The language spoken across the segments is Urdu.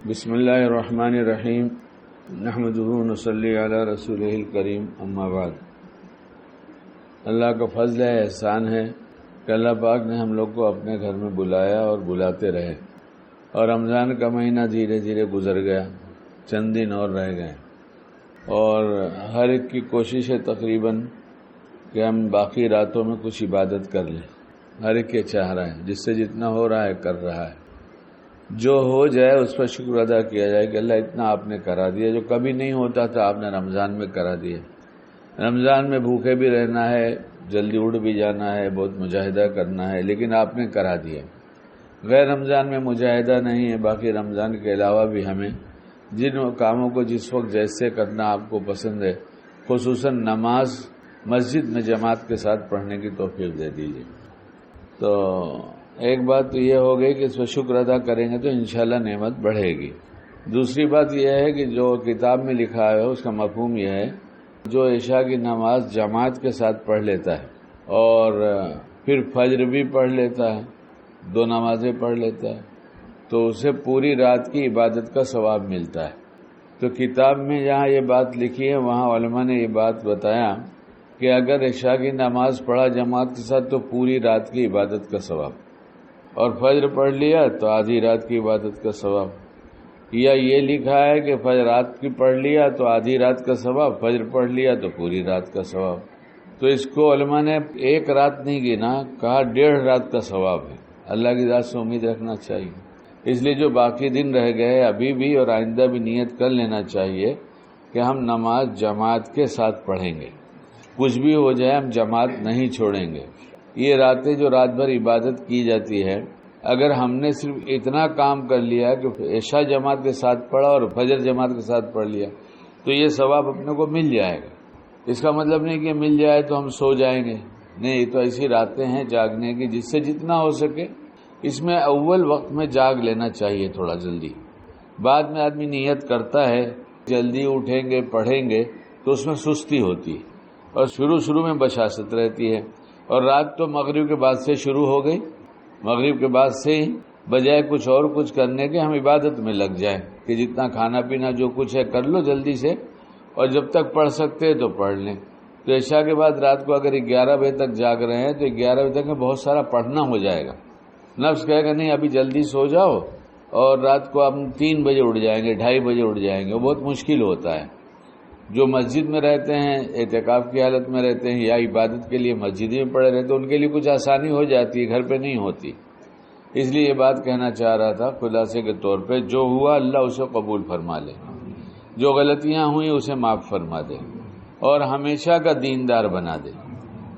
بسم اللہ الرحمن الرحیم نحمدہ ونصلی علی رسولہ الکریم اما بعد۔ اللہ کا فضل ہے، احسان ہے کہ اللہ پاک نے ہم لوگ کو اپنے گھر میں بلایا اور بلاتے رہے، اور رمضان کا مہینہ دھیرے دھیرے گزر گیا، چند دن اور رہ گئے، اور ہر ایک کی کوشش ہے تقریباً کہ ہم باقی راتوں میں کچھ عبادت کر لیں۔ ہر ایک یہ چاہ رہا ہے، جس سے جتنا ہو رہا ہے کر رہا ہے، جو ہو جائے اس پر شکر ادا کیا جائے کہ اللہ اتنا آپ نے کرا دیا، جو کبھی نہیں ہوتا تھا آپ نے رمضان میں کرا دیا۔ رمضان میں بھوکے بھی رہنا ہے، جلدی اٹھ بھی جانا ہے، بہت مجاہدہ کرنا ہے، لیکن آپ نے کرا دیا۔ غیر رمضان میں مجاہدہ نہیں ہے، باقی رمضان کے علاوہ بھی ہمیں جن کاموں کو جس وقت جیسے کرنا آپ کو پسند ہے، خصوصاً نماز مسجد میں جماعت کے ساتھ پڑھنے کی توفیق دے دیجیے۔ تو ایک بات تو یہ ہو گئی کہ اس پر شکر ادا کریں گے تو انشاءاللہ نعمت بڑھے گی۔ دوسری بات یہ ہے کہ جو کتاب میں لکھا ہے اس کا مفہوم یہ ہے، جو عشاء کی نماز جماعت کے ساتھ پڑھ لیتا ہے اور پھر فجر بھی پڑھ لیتا ہے، دو نمازیں پڑھ لیتا ہے، تو اسے پوری رات کی عبادت کا ثواب ملتا ہے۔ تو کتاب میں جہاں یہ بات لکھی ہے وہاں علماء نے یہ بات بتایا کہ اگر عشاء کی نماز پڑھا جماعت کے ساتھ تو پوری رات کی عبادت کا ثواب، اور فجر پڑھ لیا تو آدھی رات کی عبادت کا ثواب، یا یہ لکھا ہے کہ فجر رات کی پڑھ لیا تو آدھی رات کا ثواب، فجر پڑھ لیا تو پوری رات کا ثواب۔ تو اس کو علماء نے ایک رات نہیں گنا، کہا 1.5 رات کا ثواب ہے۔ اللہ کی ذات سے امید رکھنا چاہیے، اس لیے جو باقی دن رہ گئے ابھی بھی اور آئندہ بھی نیت کر لینا چاہیے کہ ہم نماز جماعت کے ساتھ پڑھیں گے، کچھ بھی ہو جائے ہم جماعت نہیں چھوڑیں گے۔ یہ راتیں جو رات بھر عبادت کی جاتی ہے، اگر ہم نے صرف اتنا کام کر لیا کہ عشاء جماعت کے ساتھ پڑھا اور فجر جماعت کے ساتھ پڑھ لیا تو یہ ثواب اپنے کو مل جائے گا۔ اس کا مطلب نہیں کہ مل جائے تو ہم سو جائیں گے، نہیں، یہ تو ایسی راتیں ہیں جاگنے کی، جس سے جتنا ہو سکے اس میں اول وقت میں جاگ لینا چاہیے تھوڑا جلدی۔ بعد میں آدمی نیت کرتا ہے جلدی اٹھیں گے پڑھیں گے تو اس میں سستی ہوتی ہے اور شروع میں بشاشت رہتی ہے، اور رات تو مغرب کے بعد سے شروع ہو گئی، مغرب کے بعد سے ہی بجائے کچھ کرنے کے ہم عبادت میں لگ جائیں کہ جتنا کھانا پینا جو کچھ ہے کر لو جلدی سے، اور جب تک پڑھ سکتے ہیں تو پڑھ لیں۔ تو عشاء کے بعد رات کو اگر 11 بجے تک جاگ رہے ہیں تو 11 بجے تک میں بہت سارا پڑھنا ہو جائے گا۔ نفس کہے گا نہیں ابھی جلدی سو جاؤ، اور رات کو ہم 3 بجے اٹھ جائیں گے، 2:30 بجے اٹھ جائیں گے، وہ بہت مشکل ہوتا ہے۔ جو مسجد میں رہتے ہیں، اعتکاف کی حالت میں رہتے ہیں یا عبادت کے لیے مسجد میں پڑے رہتے ہیں، ان کے لیے کچھ آسانی ہو جاتی ہے، گھر پہ نہیں ہوتی۔ اس لیے یہ بات کہنا چاہ رہا تھا خلاصے کے طور پہ، جو ہوا اللہ اسے قبول فرما لے، جو غلطیاں ہوئیں اسے معاف فرما دے، اور ہمیشہ کا دیندار بنا دے،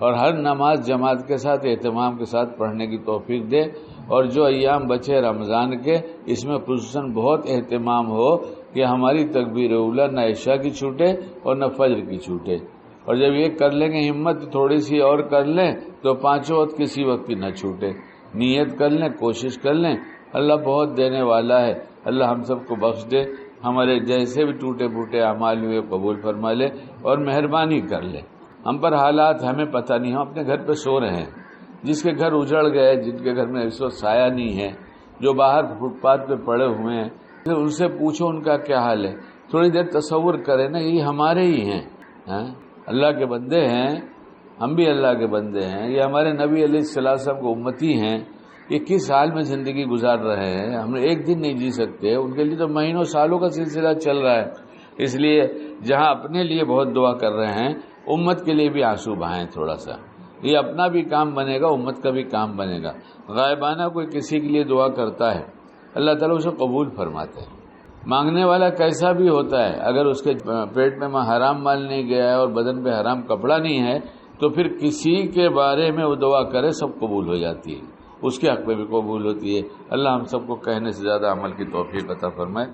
اور ہر نماز جماعت کے ساتھ اہتمام کے ساتھ پڑھنے کی توفیق دے، اور جو ایام بچے رمضان کے اس میں خصوصاً بہت اہتمام ہو کہ ہماری تکبیر اولیٰ نہ عشاء کی چھوٹے اور نہ فجر کی چھوٹے، اور جب یہ کر لیں گے ہمت تھوڑی سی اور کر لیں تو 5 وقت کسی وقت کی نہ چھوٹے، نیت کر لیں، کوشش کر لیں۔ اللہ بہت دینے والا ہے، اللہ ہم سب کو بخش دے، ہمارے جیسے بھی ٹوٹے پھوٹے اعمال ہوئے قبول فرما لے اور مہربانی کر لے۔ ہم پر حالات ہمیں پتہ نہیں، ہم اپنے گھر پہ سو رہے ہیں، جس کے گھر اجڑ گئے، جن کے گھر میں اس وقت سایہ نہیں ہے، جو باہر فٹ پاتھ پہ پڑے ہوئے ہیں، ان سے پوچھو ان کا کیا حال ہے، تھوڑی دیر تصور کریں نا، یہ ہمارے ہی ہیں، اللہ کے بندے ہیں، ہم بھی اللہ کے بندے ہیں، یہ ہمارے نبی علیہ السلام کو امتی ہیں، یہ کس حال میں زندگی گزار رہے ہیں، ہم ایک دن نہیں جی سکتے، ان کے لیے تو مہینوں سالوں کا سلسلہ چل رہا ہے۔ اس لیے جہاں اپنے لیے بہت دعا کر رہے ہیں، امت کے لیے بھی آنسو بہائیں تھوڑا سا، یہ اپنا بھی کام بنے گا، امت کا بھی کام بنے گا۔ غائبانہ کوئی کسی کے لیے دعا کرتا ہے اللہ تعالیٰ اسے قبول فرماتے ہیں۔ مانگنے والا کیسا بھی ہوتا ہے، اگر اس کے پیٹ میں حرام مال نہیں گیا ہے اور بدن پہ حرام کپڑا نہیں ہے تو پھر کسی کے بارے میں وہ دعا کرے سب قبول ہو جاتی ہے، اس کے حق میں بھی قبول ہوتی ہے۔ اللہ ہم سب کو کہنے سے زیادہ عمل کی توفیق عطا فرمائے۔